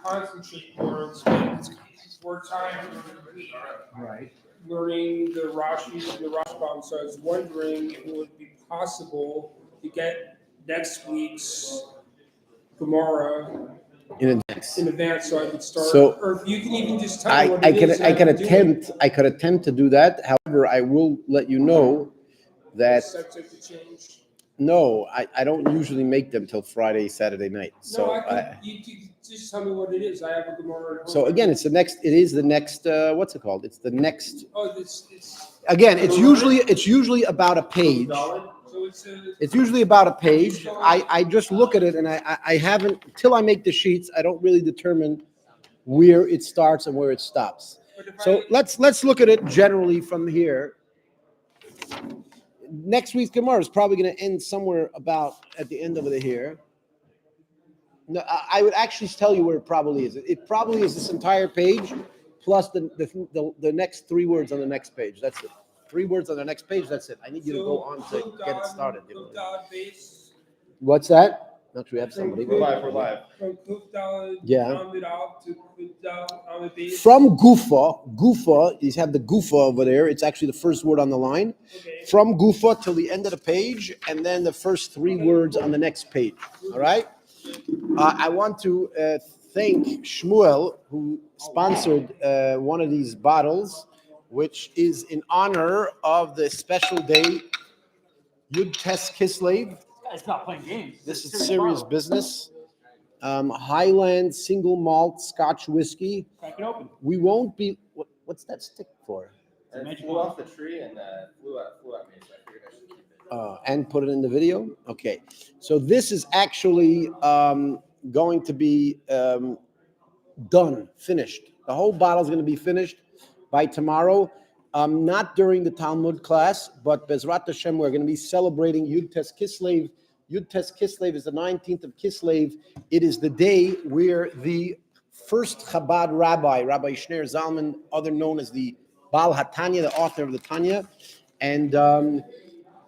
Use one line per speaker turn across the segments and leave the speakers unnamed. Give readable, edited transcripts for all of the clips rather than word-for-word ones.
concentrate more on spending more time learning the Rashi and the Rashbam. So I was wondering if it would be possible to get next week's Gamara
in advance,
so I could start.
So
or you can even just tell me what
I
it is.
I could attempt to do that. However, I will let you know that
Subject to change.
no, I don't usually make them till Friday, Saturday night. So
No, you just tell me what it is. I have a Gamara at home.
so again, it's the next. It is the next. What's it called? It's the next.
Oh, this.
Again, it's usually about a page.
So
It's usually about a page. I just look at it and I haven't till I make the sheets. I don't really determine where it starts and where it stops. So let's look at it generally from here. Next week's Gemara is probably going to end somewhere about at the end of it here. No, I would actually tell you where it probably is. It probably is this entire page plus the next 3 words on the next page. That's it. 3 words on the next page. That's it. I need you to go on to get it started. What's that? Not sure we have somebody.
We're live.
From Kufdal
Yeah.
rounded out to Kufdal on the base.
From Gufa, you have the Gufa over there. It's actually the first word on the line.
Okay.
From Gufa till the end of the page, and then the first 3 words on the next page. All right? I want to thank Shmuel, who sponsored one of these bottles, which is in honor of the special day, Yud Tes Kislev.
It's not playing games.
This is serious business. Highland single malt Scotch whiskey.
Crack it open.
We won't be. What's that stick for?
It flew off the tree and flew at me, so I figured I should keep it.
And put it in the video. Okay, so this is actually going to be done, finished. The whole bottle is going to be finished by tomorrow. Not during the Talmud class, but Bezrat Hashem, we're going to be celebrating Yud Tes Kislev. Yud Tes Kislev is the 19th of Kislev. It is the day where the first Chabad rabbi, Rabbi Shneir Zalman, other known as the Baal HaTanya, the author of the Tanya, and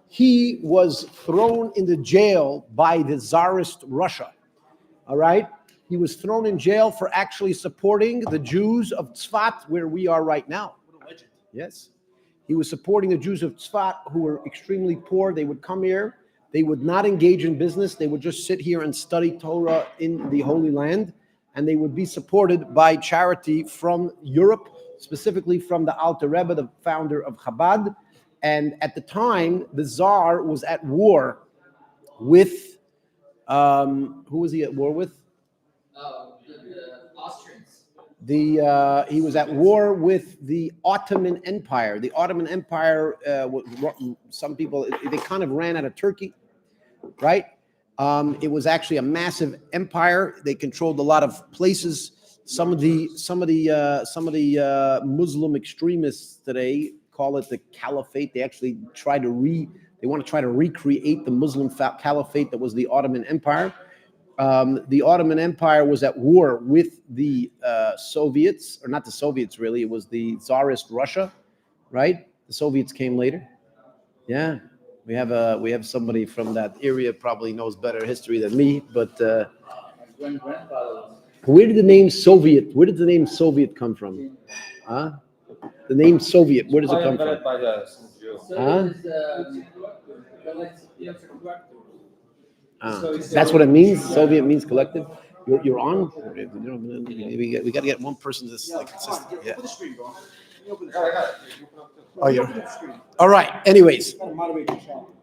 he was thrown into jail by the Tsarist Russia. All right? He was thrown in jail for actually supporting the Jews of Tzfat, where we are right now. Yes. He was supporting the Jews of Tzfat who were extremely poor. They would come here. They would not engage in business. They would just sit here and study Torah in the Holy Land. And they would be supported by charity from Europe, specifically from the Alter Rebbe, the founder of Chabad. And at the time, the Tsar was at war with, who was he at war with?
The Austrians.
He was at war with the Ottoman Empire. The Ottoman Empire, some people, they kind of ran out of Turkey, right? It was actually a massive empire. They controlled a lot of places. Some of the Muslim extremists today call it the caliphate. They actually they want to try to recreate the Muslim caliphate that was the Ottoman Empire. The Ottoman Empire was at war with the Soviets, or not the Soviets really, it was the Tsarist Russia, right? The Soviets came later. Yeah, we have somebody from that area probably knows better history than me, but where did the name Soviet come from? Huh? The name Soviet, where does it come from? That's what it means. Soviet means collective. You're on. We got to get one person that's like consistent. Yeah. Oh, yeah. All right. Anyways,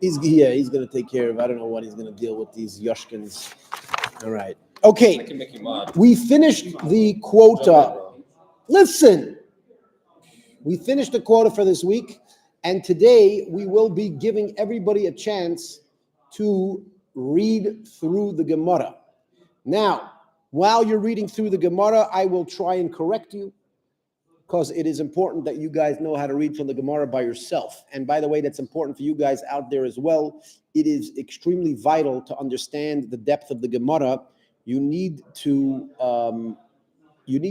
he's going to take care of. I don't know what he's going to deal with these Yoshkins. All right. Okay. We finished the quota. Listen. We finished the quota for this week, and today we will be giving everybody a chance to read through the Gemara. Now, while you're reading through the Gemara, I will try and correct you, because it is important that you guys know how to read from the Gemara by yourself. And by the way, that's important for you guys out there as well. It is extremely vital to understand the depth of the Gemara. You need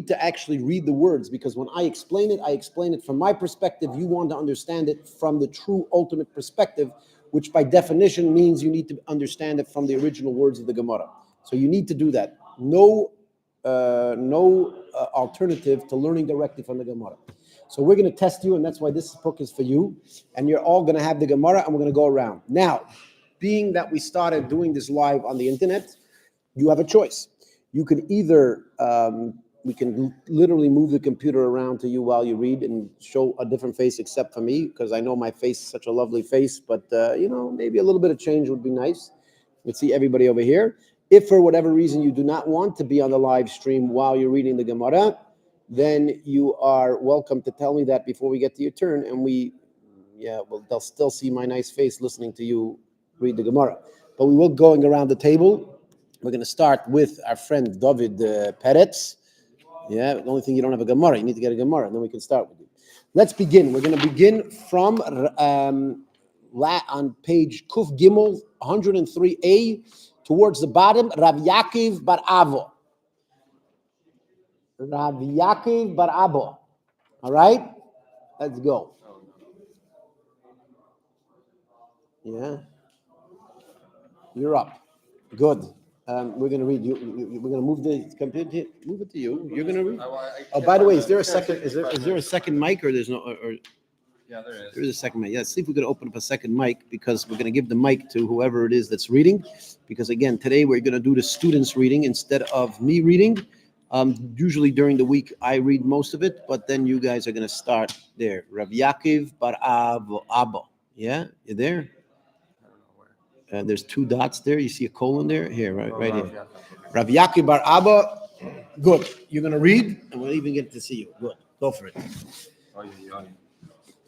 to actually read the words, because when I explain it from my perspective. You want to understand it from the true ultimate perspective, which by definition means you need to understand it from the original words of the Gemara. So you need to do that. No alternative to learning directly from the Gemara. So we're going to test you, and that's why this book is for you. And you're all going to have the Gemara, and we're going to go around. Now, being that we started doing this live on the internet, you have a choice. You can either, we can literally move the computer around to you while you read and show a different face except for me, because I know my face is such a lovely face, but, maybe a little bit of change would be nice. Let's see everybody over here. If for whatever reason you do not want to be on the live stream while you're reading the Gemara, then you are welcome to tell me that before we get to your turn, and they'll still see my nice face listening to you read the Gemara. But we will going around the table. We're going to start with our friend David Peretz. Yeah, the only thing you don't have a Gemara. You need to get a Gemara, and then we can start with you. Let's begin. We're going to begin from on page Kuf Gimmel 103a towards the bottom. Rav Yaakov bar Avo. Rav Yaakov bar Abo. All right, let's go. Yeah, you're up. Good. We're going to read. We're going to move the computer. Move it to you. You're going to read. Oh, by the way, is there a second? Is there a second mic, or there's no?
Yeah, there is.
There is a second mic. Yeah, let's see if we could open up a second mic, because we're going to give the mic to whoever it is that's reading. Because again, today we're going to do the students reading instead of me reading. Usually during the week I read most of it, but then you guys are going to start there. Rav Yaakov bar Abo. Yeah, you there? There's two dots there. You see a colon there? Here, right here. Rav Yaakov bar Abo. Good. You're going to read, and we'll even get to see you. Good. Go for it.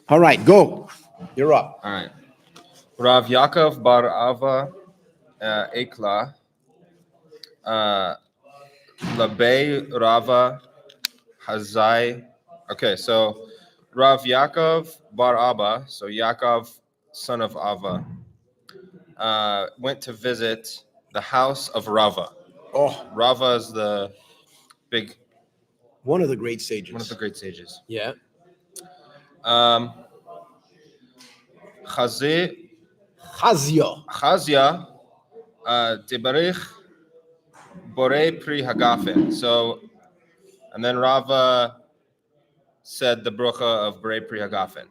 All right, go. You're up.
All right. Rav Yaakov bar Ava Ekla Labei Rava Hazai. Okay, so Rav Yaakov bar Abba, so Yaakov, son of Ava, went to visit the house of Rava.
Oh,
Rava is the big,
one of the great sages.
one of the great sages.
Yeah.
Chazia Debarich Borei Pri Hagafen. So, and then Rava said the bracha of Borei Pri Hagafen.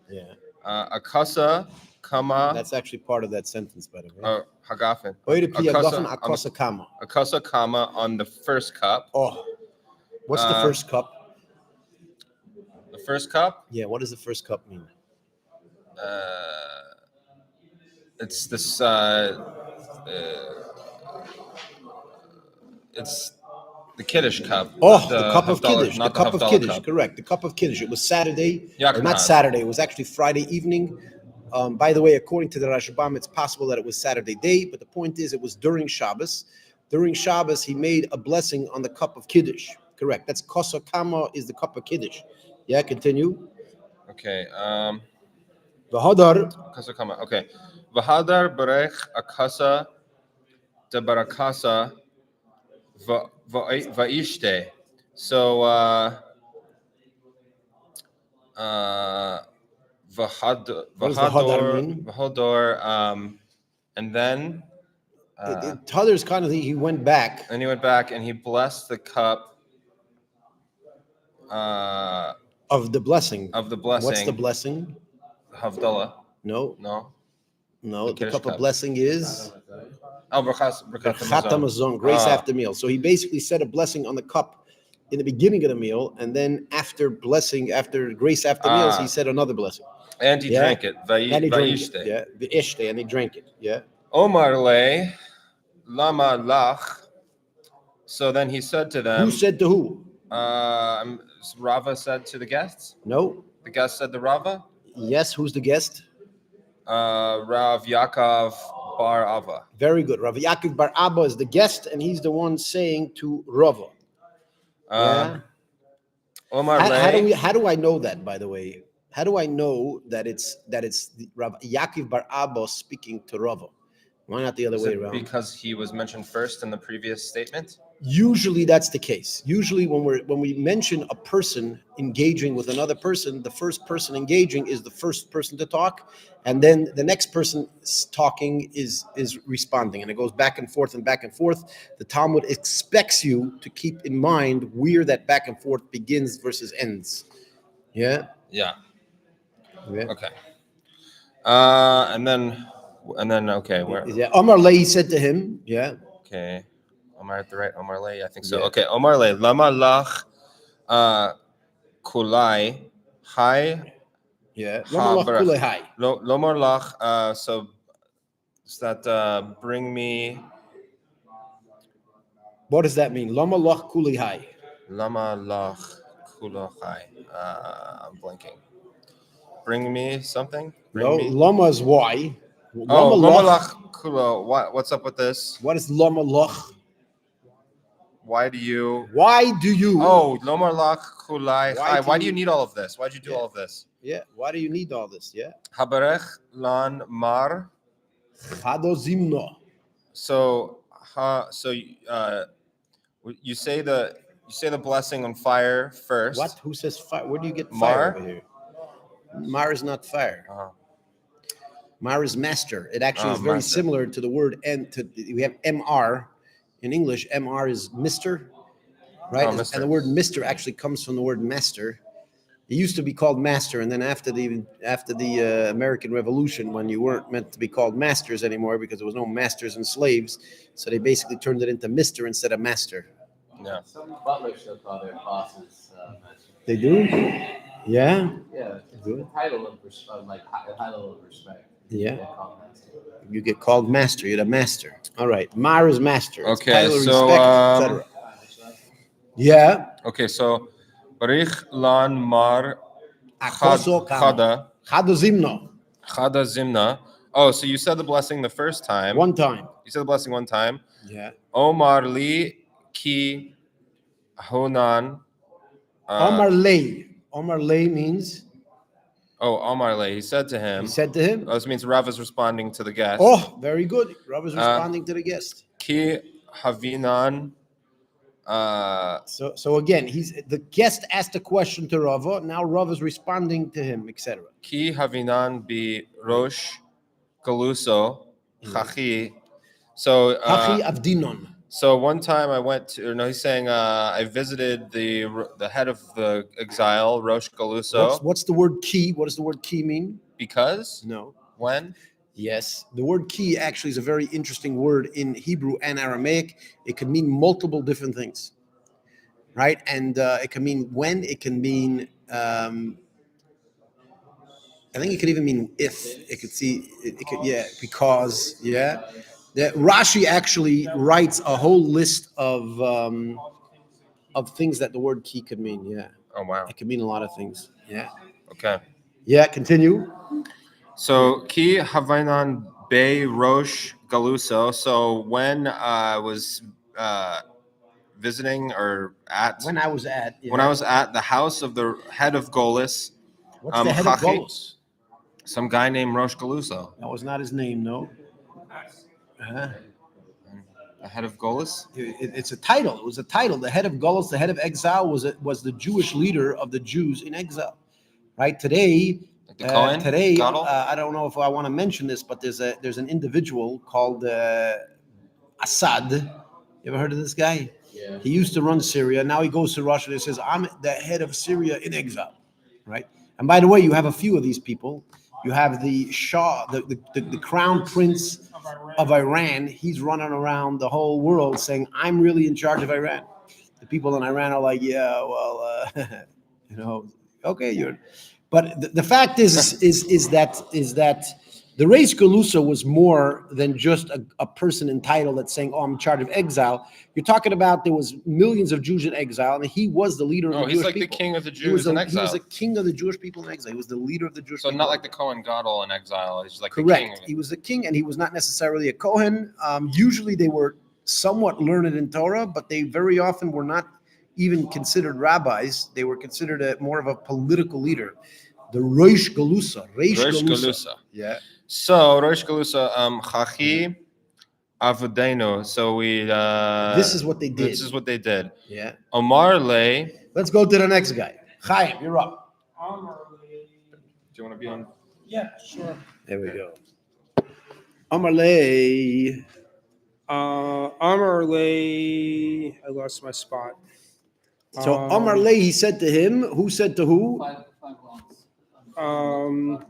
Yeah.
Akasa Kama.
That's actually part of that sentence, by the way.
Hagafen.
Akasa
Akasa Kama on the first cup.
Oh, what's the first cup?
The first cup?
Yeah, what does the first cup mean?
It's this. It's the Kiddush cup.
Oh, the cup of Kiddush.
Not
the cup of
Havdalah
Kiddush,
cup.
correct. The cup of Kiddush. It was Saturday.
Yeah,
Or not Saturday. It was actually Friday evening. By the way, according to the Rashbam, it's possible that it was Saturday day, but the point is it was during Shabbos. During Shabbos, he made a blessing on the cup of Kiddush. Correct. That's Kosa Kama is the cup of Kiddush. Yeah, continue.
Okay.
V'hadar.
Akasa Kama. Okay. V'hadar Berech Akasa de Barakasa Va'ishte. So V'hador, and then
Hadar kind of he went back.
and he went back and he blessed the cup
Of the blessing.
of the blessing.
What's the blessing?
Havdalah.
No.
The
The
Kiddush
cup of
cup.
blessing is
Brachat
Chat Hamazon, grace after meal. So he basically said a blessing on the cup in the beginning of the meal, and then after grace after meals, he said another blessing.
And he drank it.
And he drank
Va'ishte.
it. Yeah, the ishte, and he drank it. Yeah.
Omar le lama lach. So then he said to them.
Who said to who?
Rava said to the guests.
No.
The guest said to Rava.
Yes. Who's the guest?
Rav Yaakov bar Ava.
Very good. Rav Yaakov bar Abba is the guest, and he's the one saying to Rava.
Omar
How do I know that? By the way, how do I know that it's Rav Yaakov bar Abba speaking to Rava? Why not the other way around?
Because he was mentioned first in the previous statement.
Usually that's the case. Usually when we mention a person engaging with another person, the first person engaging is the first person to talk, and then the next person talking is responding, and it goes back and forth and back and forth. The Talmud expects you to keep in mind where that back and forth begins versus ends. Yeah.
Yeah.
Yeah.
Okay. And then okay, where?
Yeah. Omar Lehi said to him, yeah.
Okay. Am I at the right Omar Lay? I think so.
Yeah.
Okay, Omar Lay. Lama lach kulai hai
Yeah.
habarach. Lomar lach. So does that bring me?
What does that mean? Lama lach kuli hai.
Lama lach kulachai. I'm blinking. Bring me something. Bring me.
Lama is why.
Oh, lama
lach.
lach kulo. What's up with this?
What is lama lach?
Why do you?
Why do you?
Oh, lomar lach kulai
Why
hai.
do
Why do
you-
you need all of this? Why'd you do
Yeah.
all of this?
Yeah. Why do you need all this? Yeah.
Habarech lan mar.
Chado zimno.
So, you say the blessing on fire first.
What? Who says fire? Where do you get
Mar?
fire over here? Mar is not fire. Mar is master. It actually is very
master.
similar to the word we have MR in English. MR is Mister, right?
Oh,
And
mister.
the word Mister actually comes from the word master. It used to be called master, and then after the American Revolution, when you weren't meant to be called masters anymore because there was no masters and slaves, so they basically turned it into Mister instead of master.
Yeah.
Some butlers still call their bosses master.
They do? Yeah.
Yeah, it's
Good.
a title of like high level of respect.
Yeah.
They call master.
You get called master. You're the master. All right. Mar is master. It's
Okay,
title of
so,
respect, etc. Yeah.
Okay, so barich lan mar
Akoso
chada
Chado zimno.
chada zimna. Oh, so you said the blessing the first time.
One time.
You said the blessing one time.
Yeah.
Omar li ki honan.
Omar lay. Omar lay means
Oh, Omar le. He said to him.
he said to him.
Oh, this means Rav is responding to the guest.
Oh, very good. Rav is responding to the guest.
Ki havinan.
So again, the guest asked a question to Rav. Now Rav is responding to him, etc.
Ki havinan bi rosh galuso chachi. So
Hachi avdinon.
so one time I went to, no, he's saying I visited the head of the exile, Rosh Galuso.
What's the word key? What does the word key mean?
Because
No.
when?
Yes, the word key actually is a very interesting word in Hebrew and Aramaic. It can mean multiple different things, right? And it can mean when. It can mean. I think it could even mean if. It could see. It could, yeah, because yeah. That Rashi actually writes a whole list of things that the word key could mean. Yeah,
Oh wow.
it could mean a lot of things. Yeah.
Okay.
Yeah. Continue.
So ki havainan be Rosh Galuso. So when I was visiting or at
When I was at. Yeah.
when I was at the house of the head of Golis,
What's the head of
Chachi,
Golos?
some guy named Rosh Galuso.
That was not his name, no.
The head of Golis.
It's a title. It was a title. The head of Golos, the head of exile, was the Jewish leader of the Jews in exile. Right today,
Like the Cohen? Gadol?
I don't know if I want to mention this, but there's an individual called Assad. You ever heard of this guy?
Yeah.
He used to run Syria. Now he goes to Russia and he says, "I'm the head of Syria in exile." Right. And by the way, you have a few of these people. You have the Shah, the crown prince of Iran. He's running around the whole world saying, "I'm really in charge of Iran." The people in Iran are like, "Yeah, well, okay, you're." But the fact is that the Reis Galusa was more than just a person entitled that's saying, "Oh, I'm in charge of exile." You're talking about there was millions of Jews in exile, and he was the leader of the
Oh,
Jewish
he's like
people.
the king of the
He was
Jews in exile.
He was the king of the Jewish people in exile. He was the leader of the Jewish
So
people.
not like the Cohen Gadol in exile. He's like the king.
Correct.
Of
He
it.
was the king, and he was not necessarily a Kohen. Usually, they were somewhat learned in Torah, but they very often were not even considered rabbis. They were considered more of a political leader. The Rosh Galusa.
Rosh Galusa.
Yeah.
So Rosh Galusa, Chachi, Avodeno. So we.
This is what they did.
This is what they did.
Yeah.
Omar Le.
Let's go to the next guy. Chaim, you're up.
Amarle.
Do you want to be on?
Yeah, sure.
There we go. Amarle.
Amarle. I lost my spot.
So Amarle, he said to him, who said to who?
Five lines.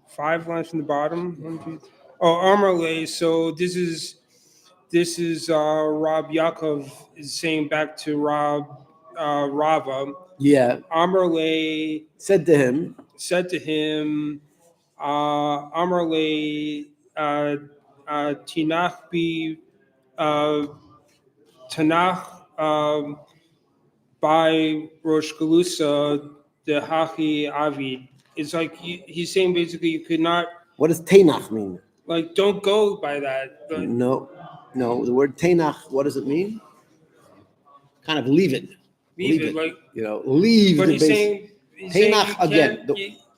5 lines from the bottom. 1, 2, 3. Oh, Amarle. So this is Rab Yaakov is saying back to Rava.
Yeah.
Amarle
Said to him,
said to him, Amarle Tinach bi Tanach by Rosh Galusa the Hachi Avid. It's like he's saying basically you could not,
what does Tenach mean?
like, don't go by that.
No. The word Tenach, what does it mean? Kind of leave it.
Leave it, like,
Leave
but
the
he's
base.
saying you
Tenach
can't-
again.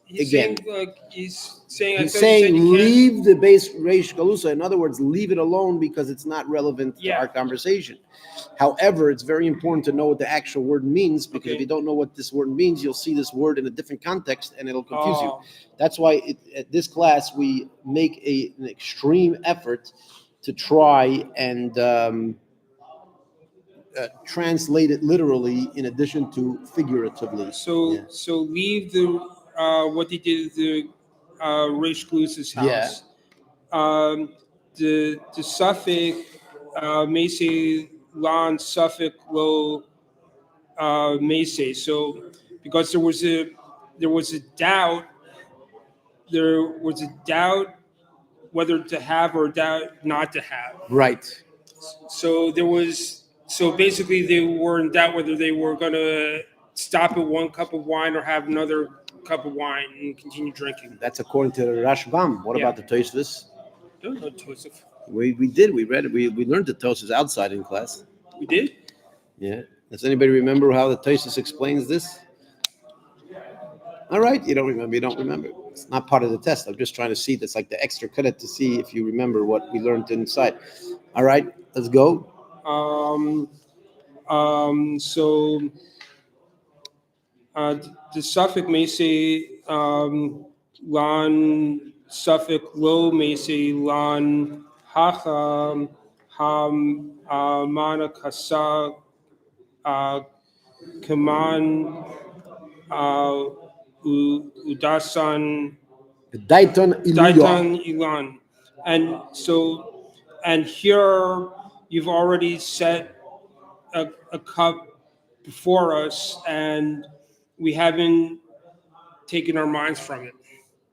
he's
Again.
saying, like, he's saying I
He's
thought you said
saying
you can't-
leave the base Reish Galusa. In other words, leave it alone because it's not relevant to
Yeah.
our conversation. However, it's very important to know what the actual word means, because if
Okay.
you don't know what this word means, you'll see this word in a different context and it'll confuse you.
Oh,
That's why at this class we make an extreme effort to try and translate it literally in addition to figuratively.
so
Yeah.
so leave the what they did at the Reish Galusa's house. The suffix may say lan suffix lo may say. So because there was a doubt whether to have or doubt not to have.
Right.
So basically they were in doubt whether they were going to stop at 1 cup of wine or have another cup of wine and continue drinking.
That's according to the Rashbam. What
Yeah.
about the Tosfos?
There was no Tosef.
We read it. We learned the Tosfos outside in class.
We did?
Yeah. Does anybody remember how the Tosfos explains this? All right, you don't remember. It's not part of the test. I'm just trying to see. That's like the extra credit to see if you remember what we learned inside. All right, let's go.
So the suffix may say lan suffix lo may say lan hacham ham mana kasa kaman udasan
Daiton Iluya.
daitan ilan. And here you've already set a cup before us, and we haven't taken our minds from it.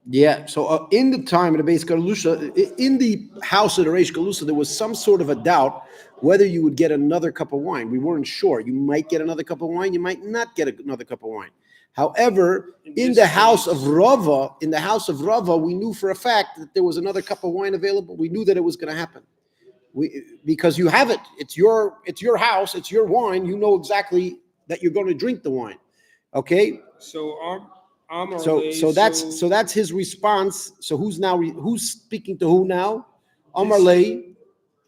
Yeah. So in the time of the Beis Galusha, in the house of the Reish Galusa, there was some sort of a doubt whether you would get another cup of wine. We weren't sure. You might get another cup of wine. You might not get another cup of wine. However, in the house of Rava, we knew for a fact that there was another cup of wine available. We knew that it was going to happen. Because you have it. It's your house. It's your wine. You know exactly that you're going to drink the wine. Okay.
So
So that's his response. So who's speaking to who now? Amarle.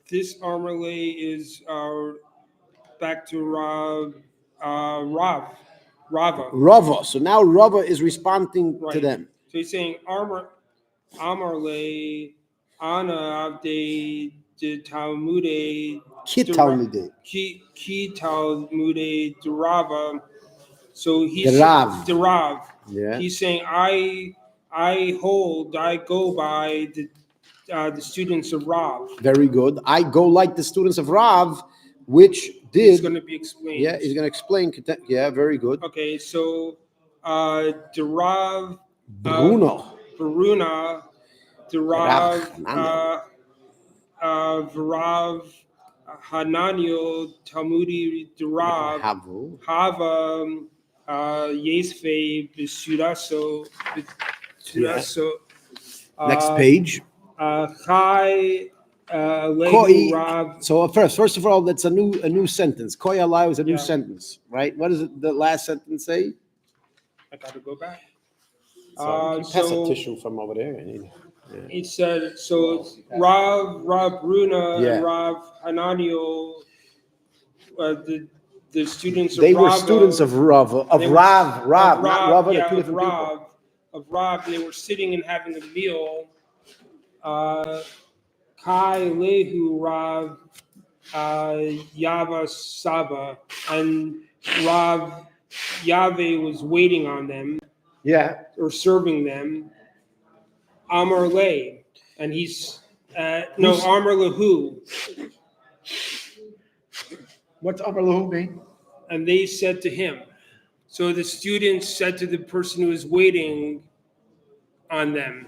This Amarle is back to Rava.
Rava. So now Rava is responding to
Right.
them.
So he's saying Amarle Ana Avde de Talmude
Ki Talmude.
Ki Talmude Durava. So he's
Derav.
Derav.
Yeah.
He's saying I go by the students of Rav.
Very good. I go like the students of Rav, which
It's
did.
going to be explained.
Yeah, he's going to explain. Yeah, very good.
Okay, so Derav
Bruno.
Varuna Derav Varav Hananiel Talmudi Derav
Havu.
Hava Yesfe Bisuraso.
Next page.
Chai Lehu
Koi.
Rav.
So first of all, that's a new sentence. Koi alai is a new
Yeah.
sentence, right? What does the last sentence say?
I got to go back.
Sorry, can you pass a
So
tissue from over there? I need.
It said so. It's Rav Bruna
Yeah.
and Rav Hananiel, the students of
They were
Rava,
students of Rav,
they were-
Rav,
of
not Rava. They're
yeah,
two
of
different people.
Rav, of Rav. They were sitting and having a meal. Kai Lehu Rav Yava Saba, and Rav Yahweh was waiting on them
Yeah.
or serving them. Amar Le, and he's no
Who's-
Amar Lahu,
What's Amar Lahu mean?
and they said to him. So the students said to the person who was waiting on them,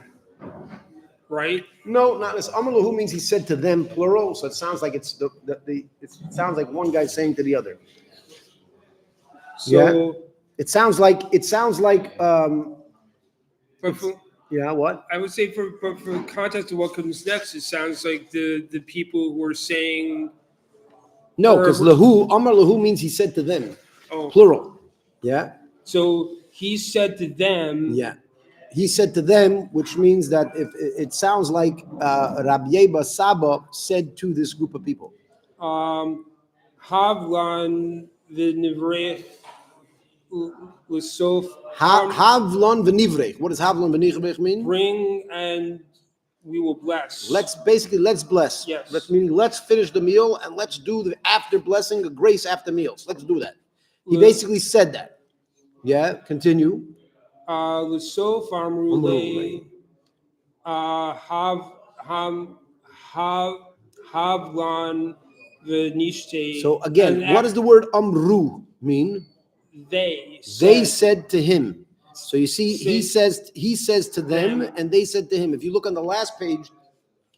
right?
No, not this. Amar Lahu means he said to them, plural. So it sounds like it's it sounds like one guy saying to the other.
So
It sounds like
but for,
yeah, what?
I would say for context of what comes next, it sounds like the people who were saying,
No,
Or-
because Lahu, Amar Lahu means he said to them,
oh,
plural. Yeah.
so he said to them,
Yeah. He said to them, which means that if it sounds like Rabbi Yeba Saba said to this group of people.
Havlan v'nivrech l'sof
Havlon v'nivrech. What does Havlon v'nivrech mean?
bring and we will bless.
Let's bless.
Yes.
Let's finish the meal and let's do the after blessing, the grace after meals. Let's do that. He
Le-
basically said that. Yeah, continue.
L'sof amru le havlan v'nishte.
So again,
And
what does the word amru mean?
they
They said to him. So you see, he
Say-
says to them, and they said to him. If you look on the last page,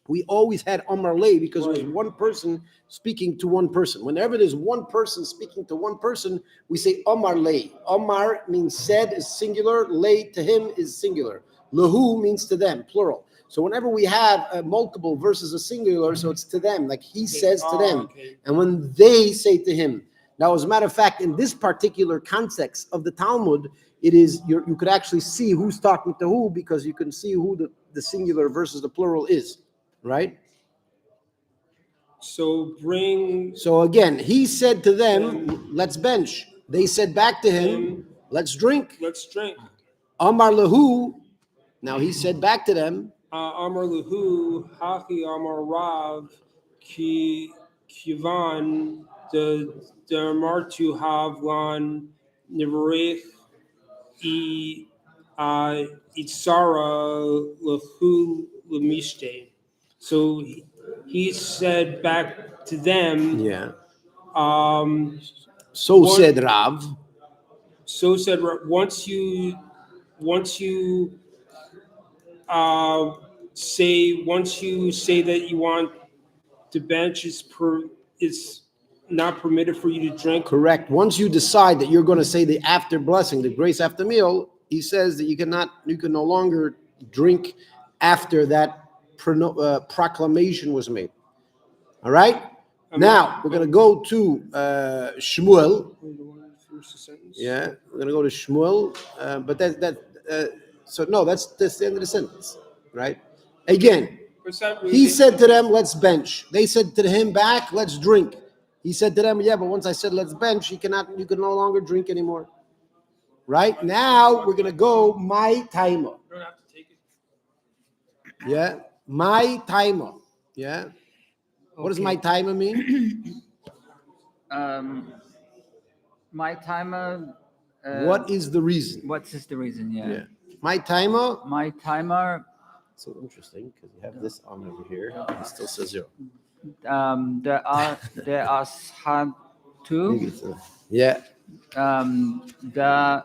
we always had Amar Le because it was
Right.
one person speaking to one person. Whenever there's one person speaking to one person, we say Amar Le. Amar means said is singular, Le to him is singular. Lahu means to them, plural. So whenever we have multiple versus a singular, so it's to them, like he says to them.
Okay.
And when they say to him, now as a matter of fact, in this particular context of the Talmud, it is you could actually see who's talking to who because you can see who the singular versus the plural is, right?
So bring
So again, he said to them, let's bench. They said back to him, let's drink.
let's drink.
Amar lahu. Now he said back to them,
Amar Lahu, Hachi Amar Rav, Kivan, the Martu Havlan, Nivrech, Itzara Lahu Lamishte. So he said back to them,
yeah.
so
So said Rav.
said once you say that you want to bench is not permitted for you to drink.
Correct. Once you decide that you're going to say the after blessing, the grace after meal, he says that you can no longer drink after that proclamation was made. All right. Now we're going to go to Shmuel. Yeah, we're going to go to Shmuel. But that's the end of the sentence, right? Again, he said to them, let's bench. They said to him back, let's drink. He said to them, yeah, but once I said let's bench, you can no longer drink anymore. Right? Now we're gonna go my timer.
You don't have to take it.
Yeah. My timer. Yeah. What does my timer mean?
My timer.
What is the reason?
What is the reason? Yeah.
Yeah. My timer.
My timer.
So interesting because you have this on over here. It still says 0.
There are two.
Yeah.
The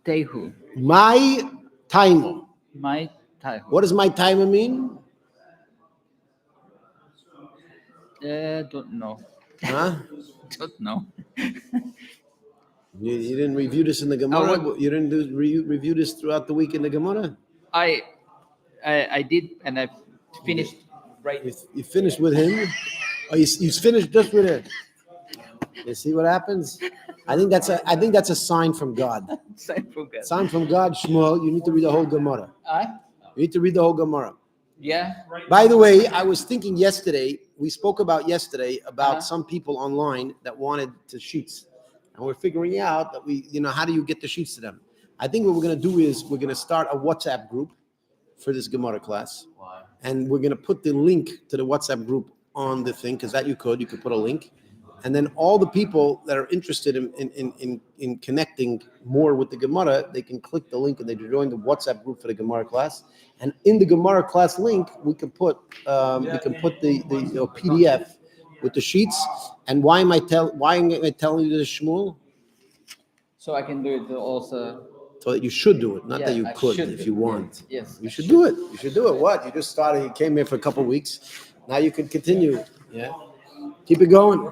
tehu.
My timer.
My tehu.
What does my timer mean?
Don't know.
Huh?
Don't know.
You didn't review this in the Gamara? You didn't review this throughout the week in the Gamara?
I did, and I finished right.
You finished with him? Oh, you finished just with it. You see what happens? I think that's a sign from God.
Sign from God.
Sign from God, Shmuel. You need to read the whole Gemara. You need to read the whole Gemara.
Yeah.
By the way, I was thinking yesterday, we spoke about
Uh-huh.
some people online that wanted the sheets. And we're figuring out that how do you get the sheets to them? I think what we're going to do is we're going to start a WhatsApp group for this Gemara class.
Why?
And we're going to put the link to the WhatsApp group on the thing, because you could put a link. And then all the people that are interested in connecting more with the Gemara, they can click the link and they join the WhatsApp group for the Gemara class. And in the Gemara class link, we can put the PDF with the sheets. And why am I telling you this, Shmuel?
So I can do it also.
So that you should do it, not that you
I
could
should
if
do
you
it.
want.
Yes.
You should do it. You should do it. What? You just started. You came here for a couple of weeks. Now you can continue. Yeah. Keep it going.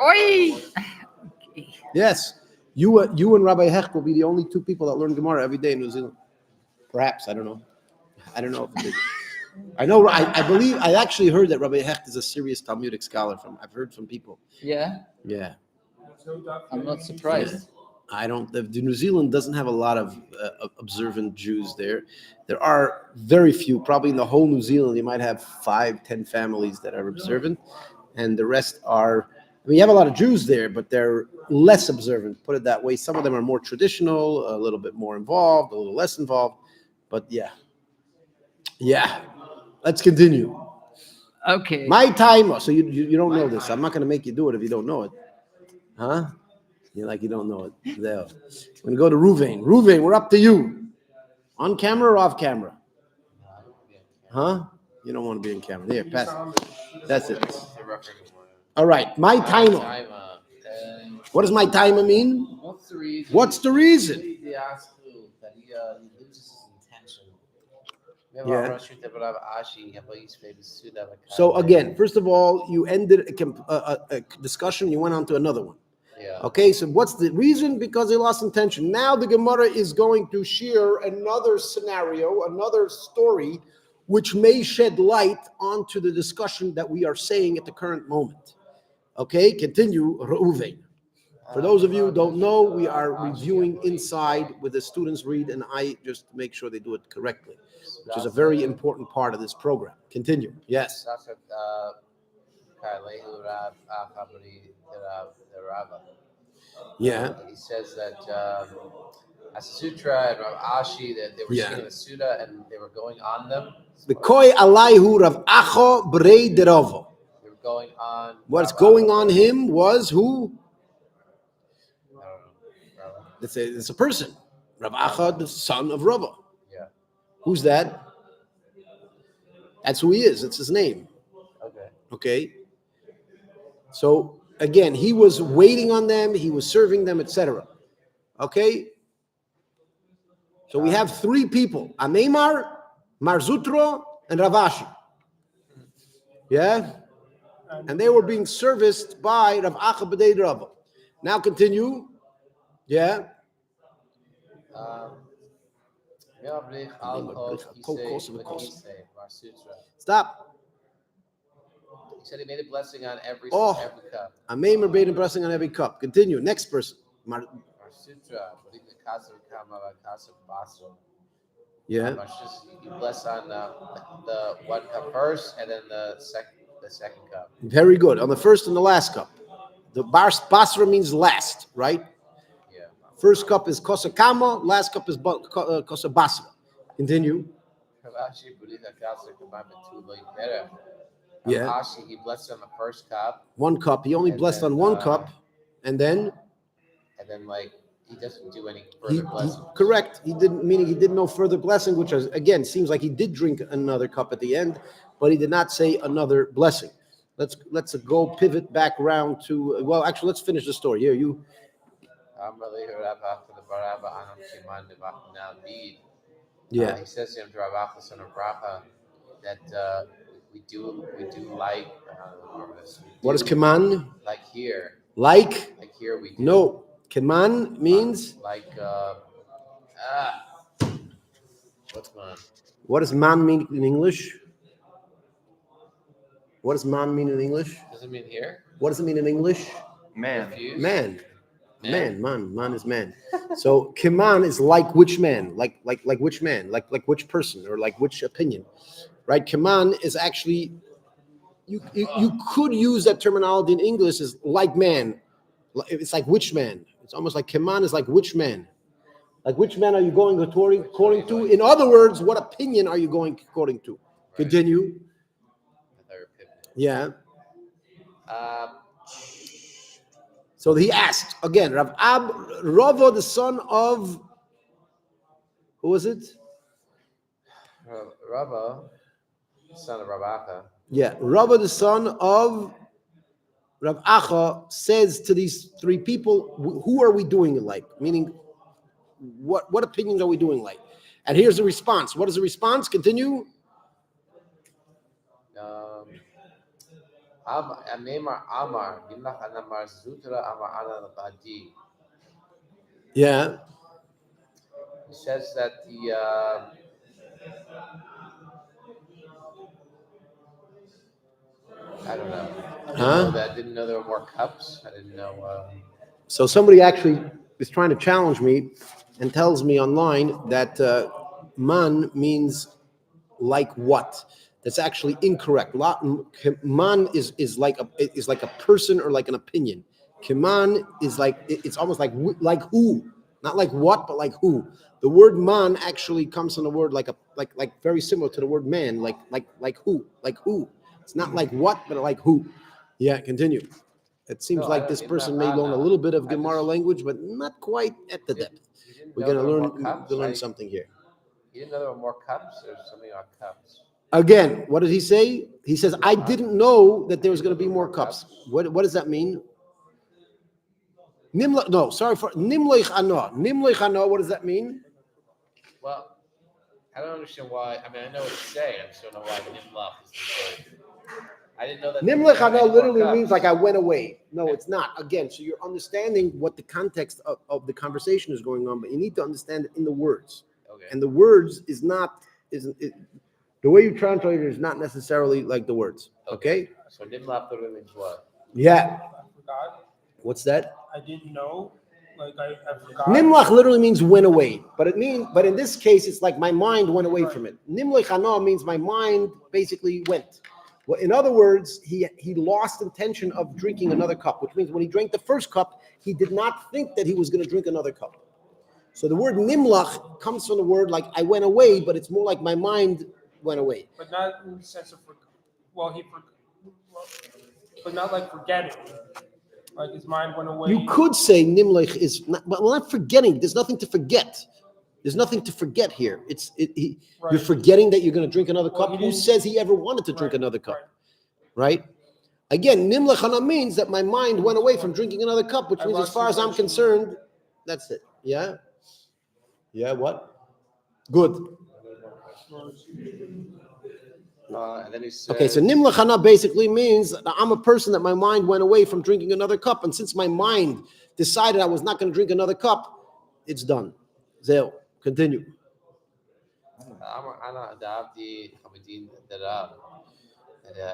Oi!
Yes. You and Rabbi Hecht will be the only two people that learn Gemara every day in New Zealand. Perhaps. I don't know. I don't know. I know. I believe. I actually heard that Rabbi Hecht is a serious Talmudic scholar. I've heard from people.
Yeah.
Yeah.
I'm not surprised.
I don't. The New Zealand doesn't have a lot of observant Jews there. There are very few. Probably in the whole New Zealand, you might have 5-10 families that are observant, and the rest are. I mean, you have a lot of Jews there, but they're less observant. Put it that way. Some of them are more traditional, a little bit more involved, a little less involved. But yeah. Let's continue.
Okay.
My timer. So you don't know this. I'm not going to make you do it if you don't know it, huh? You're like you don't know it. There. I'm going to go to Ruvain. Ruvain, we're up to you. On camera or off camera? Huh? You don't want to be in camera. Here, pass it. That's it. All right. My timer. What does my timer mean?
What's the reason?
What's the reason?
They ask who that he loses his intention.
Yeah.
Yeah.
So again, first of all, you ended a discussion. You went on to another one.
Yeah.
Okay, so what's the reason? Because he lost intention. Now the Gemara is going to share another scenario, another story, which may shed light onto the discussion that we are saying at the current moment. Okay, continue, Reuven. For those of you who don't know, we are reviewing inside with the students read, and I just make sure they do it correctly, which is a very important part of this program. Continue. Yes. Yeah.
He says that as a sutra and Rav Ashi, that they were sitting in a suda and they were going on them.
The koi alaihu Rav Acho brei derovo.
They were going on.
What's going on him was who?
I don't know.
It's a person. Rav Acha, the son of Rava.
Yeah.
Who's that? That's who he is. It's his name.
Okay.
Okay. So again, he was waiting on them. He was serving them, etc. Okay. So we have three people: Ameimar, Marzutro, and Ravashi. Yeah. And they were being serviced by Rav Acha b'dei Rava. Now continue. Yeah. Stop.
He said he made a blessing on every cup.
Ameimer made a blessing on every cup. Continue. Next person. Yeah.
You bless on the one cup first, and then the second cup.
Very good. On the first and the last cup. The basra means last, right?
Yeah.
First cup is kosa kama. Last cup is kosa basra. Continue. Yeah.
He blessed on the first cup.
One cup. He only blessed on one cup, and then
like he doesn't do any further blessing.
Correct. He didn't, meaning he did no further blessing, which is, again, seems like he did drink another cup at the end, but he did not say another blessing. Let's go pivot back around to, well, actually, let's finish the story. Here, you. Yeah.
He says to him, Rav son of Bracha, that we do like
What is keman?
Like here.
Like
here we do.
No. Keman means
what's man?
What does man mean in English? What does man mean in English?
Does it mean here?
What does it mean in English?
Man.
Refuse?
Man.
Man.
Man is man. So Kiman is like which man, like which man, like which person, or like which opinion, right? Kiman is actually you could use that terminology in English as like man. It's like which man. It's almost like Kiman is like which man. Like which man are you going according to? In other words, what opinion are you going according to? Continue. Yeah. So he asked again, Rava, the son of, who was it?
Rava, son of Rabaka.
Yeah, Rava, the son of Rav Acha, says to these three people, who are we doing it like? Meaning, what opinions are we doing like? And here's the response. What is the response? Continue. Yeah.
He says that I don't know. I didn't know there were more cups. I didn't know.
So somebody actually is trying to challenge me and tells me online that man means like what? That's actually incorrect. Man is like a person or like an opinion. Kiman is like it's almost like who, not like what, but like who. The word man actually comes from the word like very similar to the word man, like who, like who. It's not like what, but like who. Yeah, continue. It seems like this person may learn a little bit of Gemara language, but not quite at the depth. We're going to learn something here.
You didn't know there were more cups, or something about cups?
Again, what did he say? He says, I didn't know that there was going to be more cups. What does that mean? Nimloich ano. Nimloich ano, what does that mean?
Well, I don't understand why. I mean, I know what it's saying. I just don't know why Nimlach is the word. I didn't know that.
Nimloich ano literally means like I went away. No, it's not. Again, so you're understanding what the context of the conversation is going on, but you need to understand it in the words.
Okay.
And the words the way you translate it is not necessarily like the words. Okay?
So Nimlach literally means what?
Yeah.
I forgot.
What's that?
I didn't know. Like I forgot.
Nimlach literally means went away, but in this case, it's like my mind went away from it. Nimlach hana means my mind basically went. Well, in other words, he lost intention of drinking another cup, which means when he drank the first cup, he did not think that he was going to drink another cup. So the word nimlach comes from the word like I went away, but it's more like my mind went away.
But not in the sense of but not like forgetting. Like his mind went away.
You could say nimlach is not, well, not forgetting. There's nothing to forget. There's nothing to forget here. You're forgetting that you're going to drink another cup. Who says he ever wanted to drink another cup? Right? Again, nimlach hana means that my mind went away from drinking another cup, which means as far as I'm concerned, that's it. Yeah? Yeah, what? Good.
And then he says,
Okay, so nimlach hana basically means that I'm a person that my mind went away from drinking another cup, and since my mind decided I was not going to drink another cup, it's done. Zeo. Continue.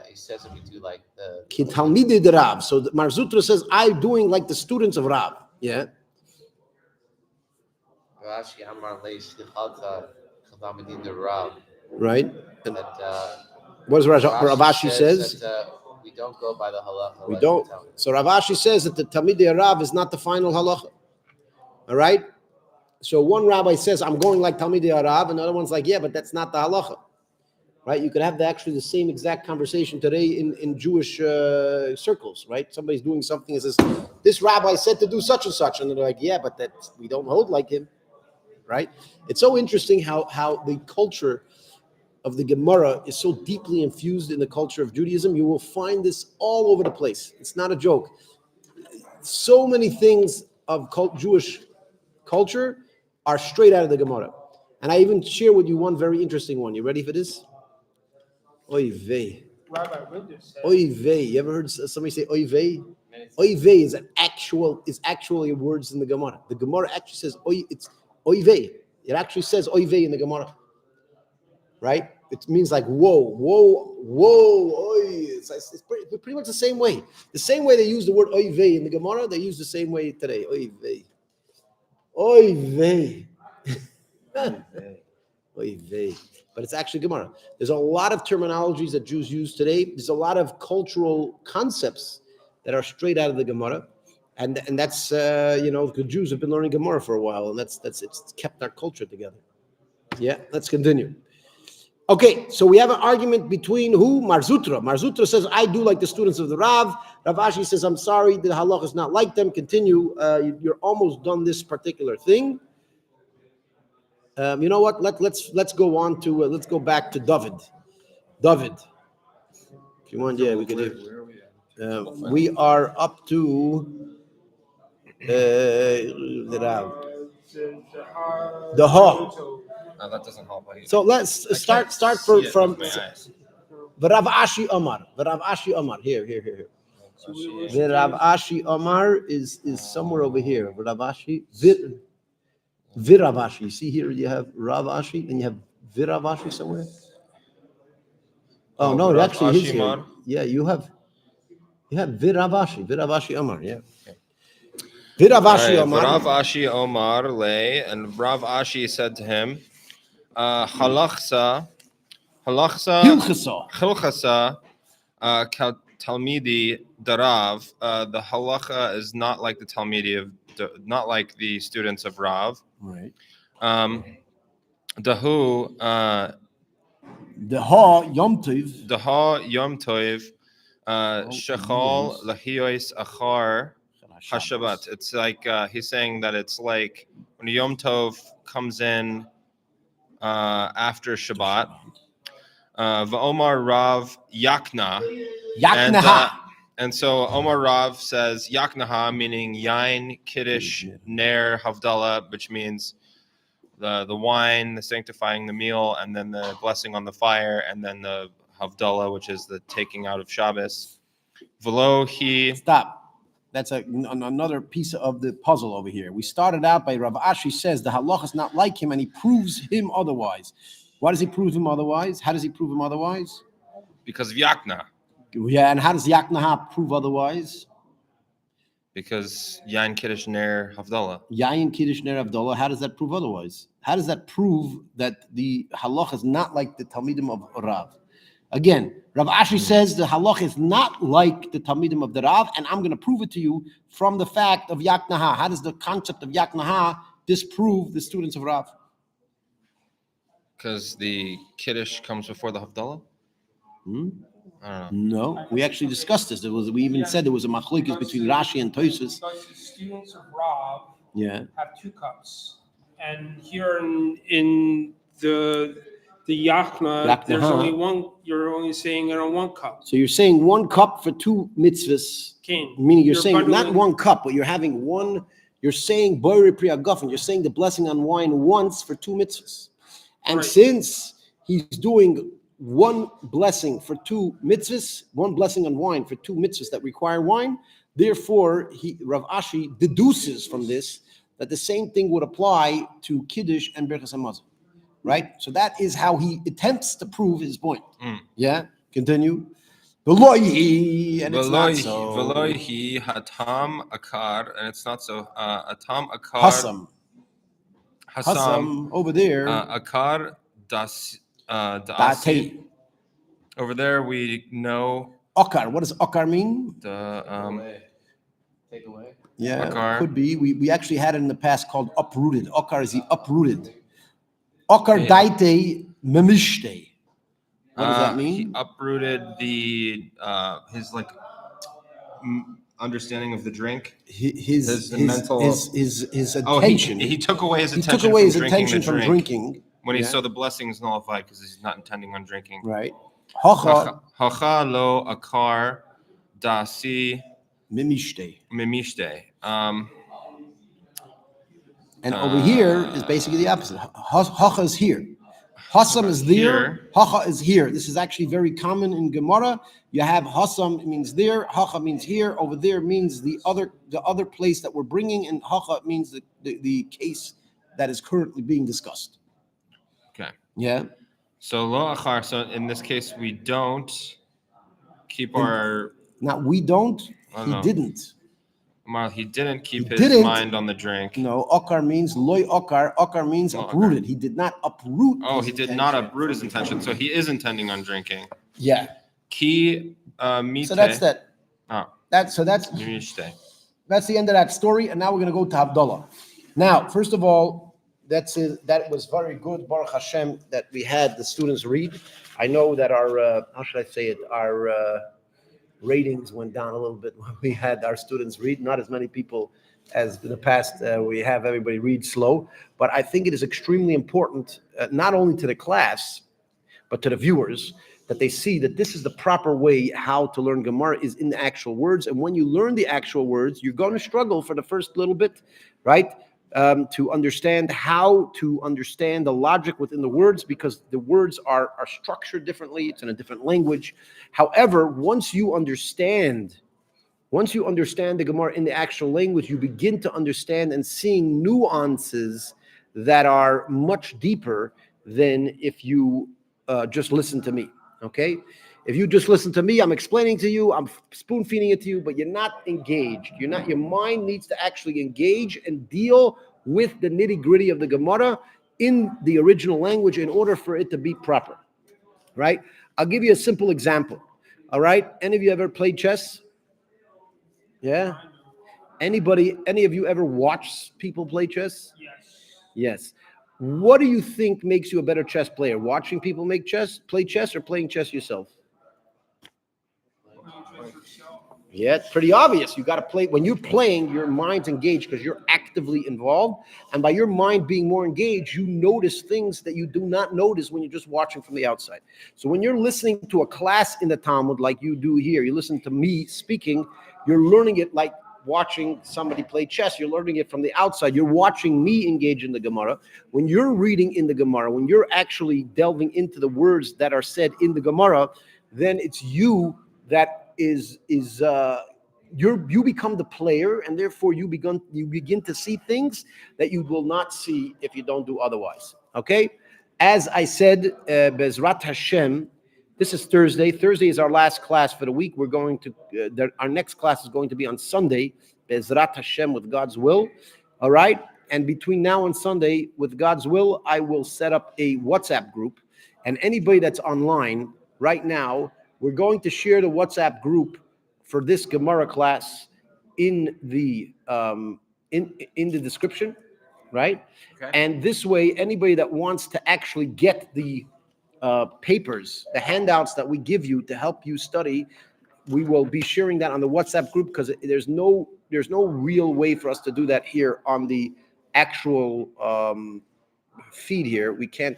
He says that we do like the
Talmidid Rav. So the Mar Zutra says, I'm doing like the students of Rav. Yeah. Right. What does Ravashi says?
We don't go by the halacha.
We don't. So Ravashi says that the Talmidei Rav is not the final halacha. All right. So one rabbi says, I'm going like Talmidei Rav, and the other one's like, yeah, but that's not the halacha. Right? You could have actually the same exact conversation today in Jewish circles, right? Somebody's doing something and says, this rabbi said to do such and such. And they're like, yeah, but we don't hold like him, right? It's so interesting how the culture of the Gemara is so deeply infused in the culture of Judaism. You will find this all over the place. It's not a joke. So many things of Jewish culture are straight out of the Gemara. And I even share with you one very interesting one. You ready for this? Oy vey.
Rabbi Rinder said.
Oy vey. You ever heard somebody say oy vey? Oy vey is actually words in the Gemara. The Gemara actually says it's oy vey. It actually says oy vey in the Gemara. Right? It means like whoa, oy. It's pretty much the same way. The same way they use the word oy vey in the Gemara, they use the same way today. Oy vey. Oy vey. Oy vey. But it's actually Gemara. There's a lot of terminologies that Jews use today. There's a lot of cultural concepts that are straight out of the Gemara. And that's, the Jews have been learning Gemara for a while, and it's kept our culture together. Yeah, let's continue. Okay, so we have an argument between who? Marzutra. Marzutra says, I do like the students of the Rav. Rav Ashi says, I'm sorry, the halach is not like them. Continue. You're almost done this particular thing. You know what? Let's go on to let's go back to David. David, if you want, yeah, we can do.
Where are we at?
We are up to the Rav. The Ha.
No, that doesn't help.
So let's start from Rav Ashi Omar. Rav Ashi Omar. Here. The Rav Ashi Omar is somewhere over here. Rav Ashi Viravashi. You see here, you have Rav Ashi and you have Viravashi somewhere. Oh no, it
Rav
actually is
Ashi
here.
Omar?
Yeah, you have Viravashi Omar. Yeah. Viravashi Omar.
Rav Ashi Omar lay, and Rav Ashi said to him, Hilchasa, Talmidi Darav. The halacha is not like the Talmidi not like the students of Rav.
Right.
Dahu.
The Ha Yom Tov.
Daha Yom Tov. Shechal Lahiois Achar Hashabbat. It's like he's saying that it's like when Yom Tov comes in after Shabbat. Va'omar Rav Yakna.
Yaknaha.
And so Omar Rav says Yaknaha, meaning Yain, Kiddush, Ner, Havdalah, which means the wine, the sanctifying the meal, and then the blessing on the fire, and then the Havdalah, which is the taking out of Shabbos. Velo he.
Stop. That's another piece of the puzzle over here. We started out by Rav Ashi says the halacha is not like him, and he proves him otherwise. Why does he prove him otherwise? How does he prove him otherwise?
Because of Yakna.
Yeah, and how does Yaknaha prove otherwise?
Because Yain, Kiddush, Ner, Havdalah.
Yain, Kiddush, Ner, Havdalah. How does that prove otherwise? How does that prove that the halacha is not like the Talmidim of Rav? Again, Rav Ashi says the halacha is not like the Talmidim of the Rav, and I'm going to prove it to you from the fact of Yaknaha. How does the concept of Yaknaha disprove the students of Rav?
Because the Kiddush comes before the Havdalah? I don't know.
No, we actually discussed this. We even said there was a machlokes between Rashi and Tosfos.
Because the students of Rav
Yeah.
have two cups, and here in the Yachna, there's only one. You're only saying it on one cup.
So you're saying one cup for two mitzvahs,
King.
meaning you're saying not
bundling-
one cup, but you're having one. You're saying boire priya guffen. You're saying the blessing on wine once for two mitzvahs, and
Right.
since he's doing one blessing for two mitzvahs, one blessing on wine for two mitzvahs that require wine, therefore Rav Ashi deduces from this that the same thing would apply to Kiddush and Birchas Hamazon, right? So that is how he attempts to prove his point. Yeah, continue. Veloihi, and it's not so.
Veloihi hatam akar, and it's not so. Atam akar.
Hasam.
Hasam.
Over there.
Akar das.
Date.
Over there, we know
Okar. What does okar mean?
the
Take away.
Yeah,
Okar.
could be. We actually had it in the past called uprooted. Okar is the uprooted. Okar daite memishte. What does that mean?
He uprooted the his like understanding of the drink.
His
mental.
his
Oh,
attention.
he took away his
He
attention.
took away his
from drinking
attention
the
from
drink
drinking.
when he
Yeah.
saw the blessings nullified because he's not intending on drinking.
Right. Hacha
Hacha lo akar dasi
mimishte.
mimishte.
And over here is basically the opposite. Hacha is here. Hasam is there. Hacha is here. This is actually very common in Gemara. You have hasam, it means there. Hacha means here. Over there means the other place that we're bringing, and hacha means the case that is currently being discussed.
Okay.
Yeah.
So lo achar. So in this case, we don't keep our.
Now we don't.
Oh,
He
no.
didn't.
Well, he didn't keep
He
his
didn't.
mind on the drink.
No, okar means loy okar. Okar means
Oh, okay.
uprooted. He did not uproot.
Oh,
his
he did not
intention
uproot his
from
intention, so he is intending on drinking.
Yeah.
Ki mite.
So that's that.
Oh,
That's
mishte.
that's the end of that story. And now we're going to go to Havdalah. Now, first of all, that was very good, Baruch Hashem, that we had the students read. I know that our how should I say it? Our ratings went down a little bit when we had our students read. Not as many people as in the past. We have everybody read slow, but I think it is extremely important, not only to the class, but to the viewers, that they see that this is the proper way how to learn Gemara is in the actual words. And when you learn the actual words, you're going to struggle for the first little bit, right? To understand how to understand the logic within the words, because the words are structured differently. It's in a different language. However, once you understand the Gemara in the actual language, you begin to understand and seeing nuances that are much deeper than if you just listen to me. Okay? If you just listen to me, I'm explaining to you, I'm spoon feeding it to you, but you're not engaged. Your mind needs to actually engage and deal with the nitty gritty of the Gemara in the original language in order for it to be proper. Right? I'll give you a simple example. All right? Any of you ever played chess? Yeah? Any of you ever watched people play chess?
Yes.
Yes. What do you think makes you a better chess player? Watching people play chess, or playing chess yourself? Yeah, it's pretty obvious. You got to play. When you're playing, your mind's engaged because you're actively involved. And by your mind being more engaged, you notice things that you do not notice when you're just watching from the outside. So when you're listening to a class in the Talmud like you do here, you listen to me speaking, you're learning it like watching somebody play chess. You're learning it from the outside. You're watching me engage in the Gemara. When you're reading in the Gemara, when you're actually delving into the words that are said in the Gemara, then it's you that you become the player, and therefore you begin to see things that you will not see if you don't do otherwise. Okay, as I said, Bezrat Hashem, this is Thursday. Thursday is our last class for the week. We're going to our next class is going to be on Sunday, Bezrat Hashem, with God's will. All right, and between now and Sunday, with God's will, I will set up a WhatsApp group, and anybody that's online right now, we're going to share the WhatsApp group for this Gemara class in the in the description, right? Okay. And this way, anybody that wants to actually get the papers, the handouts that we give you to help you study, we will be sharing that on the WhatsApp group, because there's no real way for us to do that here on the actual feed here. We can't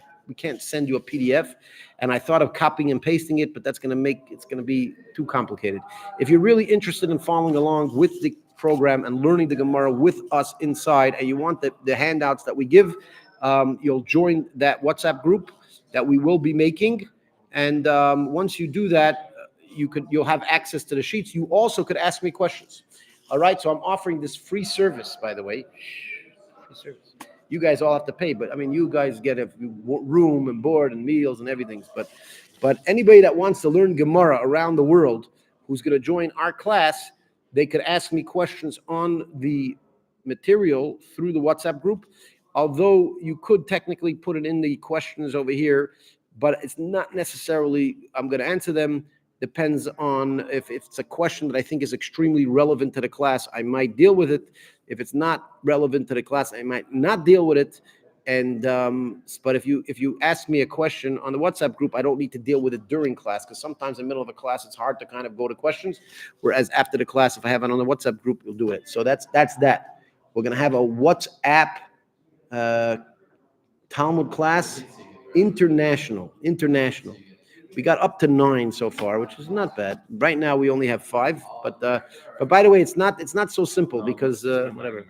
send you a PDF, and I thought of copying and pasting it, but it's going to be too complicated. If you're really interested in following along with the program and learning the Gemara with us inside, and you want the handouts that we give, you'll join that WhatsApp group that we will be making. And once you do that, you'll have access to the sheets. You also could ask me questions. All right, so I'm offering this free service, by the way. Free service. You guys all have to pay, but I mean, you guys get a room and board and meals and everything. But anybody that wants to learn Gemara around the world, who's going to join our class, they could ask me questions on the material through the WhatsApp group. Although you could technically put it in the questions over here, but it's not necessarily I'm going to answer them. Depends on if it's a question that I think is extremely relevant to the class, I might deal with it. If it's not relevant to the class, I might not deal with it. And but if you ask me a question on the WhatsApp group, I don't need to deal with it during class, because sometimes in the middle of a class it's hard to kind of go to questions. Whereas after the class, if I have it on the WhatsApp group, we'll do it. So that's that. We're gonna have a WhatsApp Talmud class, international. We got up to 9 so far, which is not bad. Right now we only have 5, but by the way, it's not so simple, because whatever.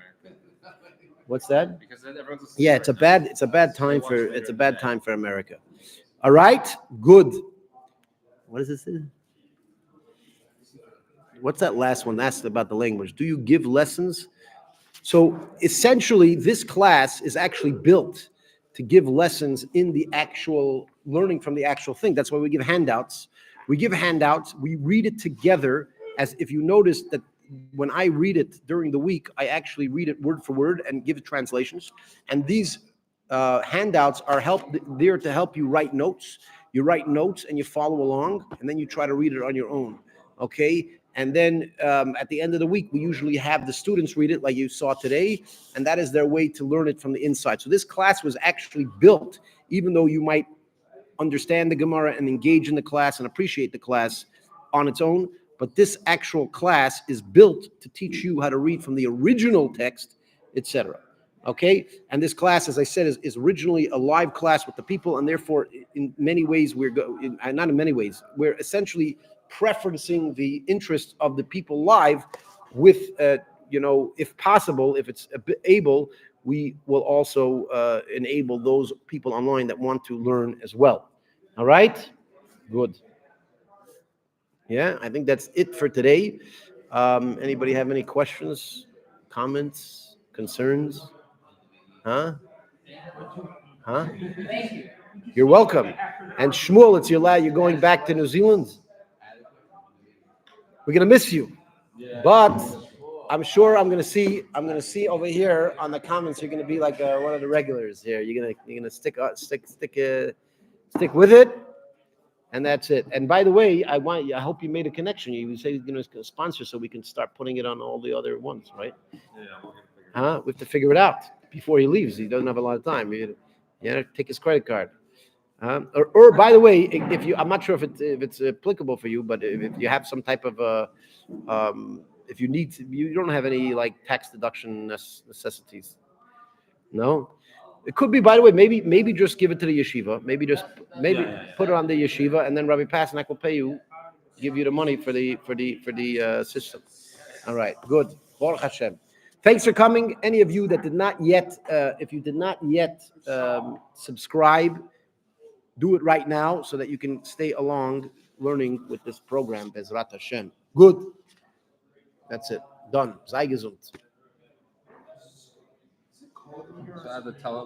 What's that? Yeah, it's a bad time for America. All right, good. What is this? What's that last one? That's about the language. Do you give lessons? So essentially, this class is actually built to give lessons in the actual learning from the actual thing. That's why we give handouts, We give handouts. We read it together. As if you notice that when I read it during the week, I actually read it word for word and give it translations. And these handouts are there to help you write notes. You write notes and you follow along, and then you try to read it on your own. Okay. And then at the end of the week, we usually have the students read it like you saw today, and that is their way to learn it from the inside. So this class was actually built, even though you might understand the Gemara and engage in the class and appreciate the class on its own, but this actual class is built to teach you how to read from the original text, etc. Okay, and this class, as I said, is originally a live class with the people, and therefore, in many ways, not in many ways, we're essentially preferencing the interest of the people live with, if possible, if it's able, we will also enable those people online that want to learn as well. All right? Good. Yeah, I think that's it for today. Anybody have any questions, comments, concerns? Huh? You're welcome. And Shmuel, it's your lad. You're going back to New Zealand. We're gonna miss you, but I'm sure I'm gonna see over here on the comments. You're gonna be like one of the regulars here. You're gonna stick with it, and that's it. And by the way, I hope you made a connection. You say you're gonna sponsor, so we can start putting it on all the other ones, right? Yeah. We have to figure it out before he leaves. He doesn't have a lot of time. Take his credit card. Or by the way, I'm not sure if it's applicable for you, but if you have some type of if you need to, you don't have any like tax deduction necessities. No, it could be. By the way, maybe just give it to the yeshiva. Maybe put it on the yeshiva, and then Rabbi Passanak will give you the money for the system. All right, good. Baruch Hashem. Thanks for coming. Any of you that did not yet, if you did not yet subscribe, do it right now so that you can stay along learning with this program, Bezrat Hashem. Good. That's it. Done. Sei gesund.
So I have to tell